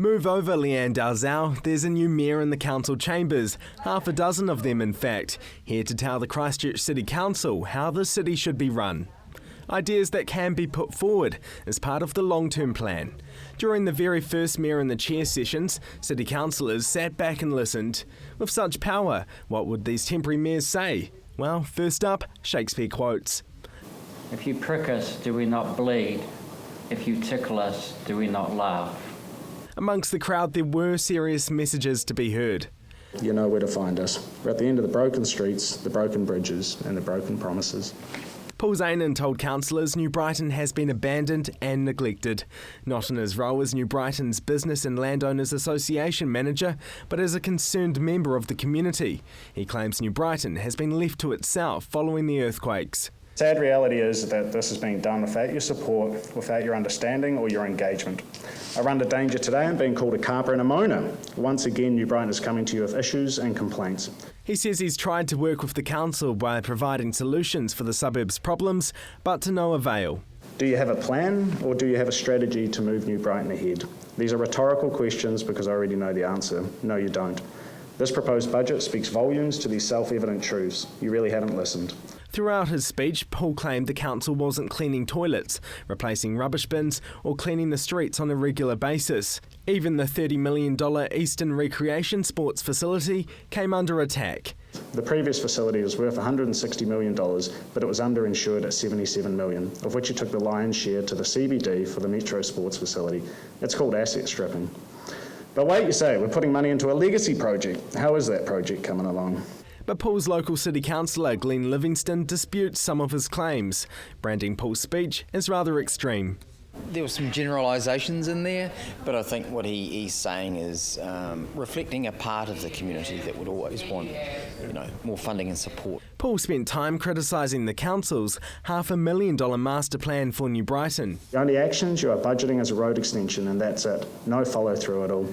Move over, Leanne Dalzell. There's a new mayor in the council chambers, half a dozen of them in fact, here to tell the Christchurch City Council how the city should be run. Ideas that can be put forward as part of the long-term plan. During the very first Mayor in the Chair sessions, City councillors sat back and listened. With such power, what would these temporary mayors say? Well, first up, Shakespeare quotes. If you prick us, do we not bleed? If you tickle us, do we not laugh? Amongst the crowd, there were serious messages to be heard. You know where to find us. We're at the end of the broken streets, the broken bridges and the broken promises. Paul Zanin told councillors New Brighton has been abandoned and neglected, not in his role as New Brighton's Business and Landowners Association manager, but as a concerned member of the community. He claims New Brighton has been left to itself following the earthquakes. Sad reality is that this is being done without your support, without your understanding or your engagement. I run the danger today and being called a carper and a moaner. Once again, New Brighton is coming to you with issues and complaints. He says he's tried to work with the council by providing solutions for the suburb's problems, but to no avail. Do you have a plan or do you have a strategy to move New Brighton ahead? These are rhetorical questions because I already know the answer. No, you don't. This proposed budget speaks volumes to these self-evident truths. You really haven't listened. Throughout his speech, Paul claimed the council wasn't cleaning toilets, replacing rubbish bins or cleaning the streets on a regular basis. Even the $30 million Eastern Recreation Sports facility came under attack. The previous facility was worth $160 million, but it was underinsured at $77 million, of which he took the lion's share to the CBD for the Metro Sports facility. It's called asset stripping. But wait, you say, we're putting money into a legacy project. How is that project coming along? But Paul's local city councillor, Glenn Livingston, disputes some of his claims, branding Paul's speech as rather extreme. There were some generalisations in there, but I think what he's saying is reflecting a part of the community that would always want, more funding and support. Paul spent time criticising the council's $500,000 master plan for New Brighton. The only actions you are budgeting is a road extension, and that's it. No follow through at all.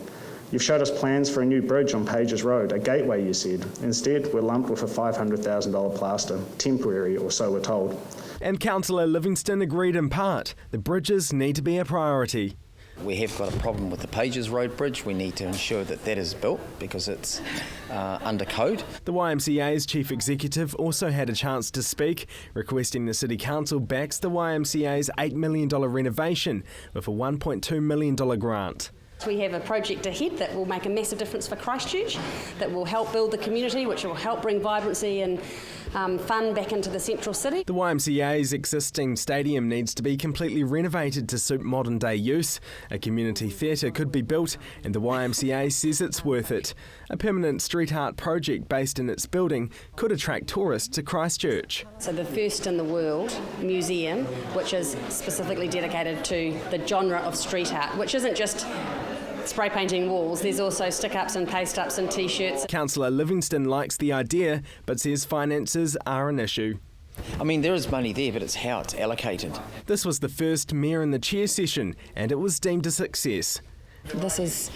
You've showed us plans for a new bridge on Pages Road, a gateway you said. Instead, we're lumped with a $500,000 plaster, temporary or so we're told. And Councillor Livingston agreed in part. The bridges need to be a priority. We have got a problem with the Pages Road Bridge. We need to ensure that that is built because it's under code. The YMCA's chief executive also had a chance to speak, requesting the City Council backs the YMCA's $8 million renovation with a $1.2 million grant. We have a project ahead that will make a massive difference for Christchurch, that will help build the community, which will help bring vibrancy and fun back into the central city. The YMCA's existing stadium needs to be completely renovated to suit modern day use. A community theatre could be built and the YMCA says it's worth it. A permanent street art project based in its building could attract tourists to Christchurch. So the first in the world museum, which is specifically dedicated to the genre of street art, which isn't just spray painting walls, there's also stick-ups and paste-ups and T-shirts. Councillor Livingston likes the idea, but says finances are an issue. There is money there, but it's how it's allocated. This was the first Mayor in the Chair session, and it was deemed a success. This is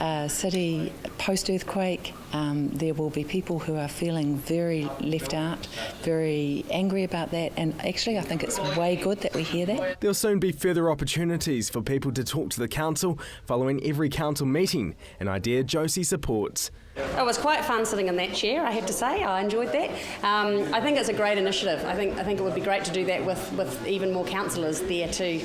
a city post-earthquake. There will be people who are feeling very left out, very angry about that, and actually I think it's way good that we hear that. There'll soon be further opportunities for people to talk to the council following every council meeting, an idea Josie supports. It was quite fun sitting in that chair, I have to say. I enjoyed that. I think it's a great initiative. I think it would be great to do that with even more councillors there to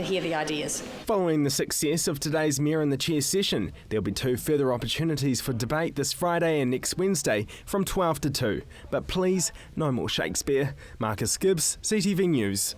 hear the ideas. Following the success of today's Mayor in the Chair session, there'll be 2 further opportunities for debate this Friday and next Wednesday from 12 to 2. But please, no more Shakespeare. Marcus Gibbs, CTV News.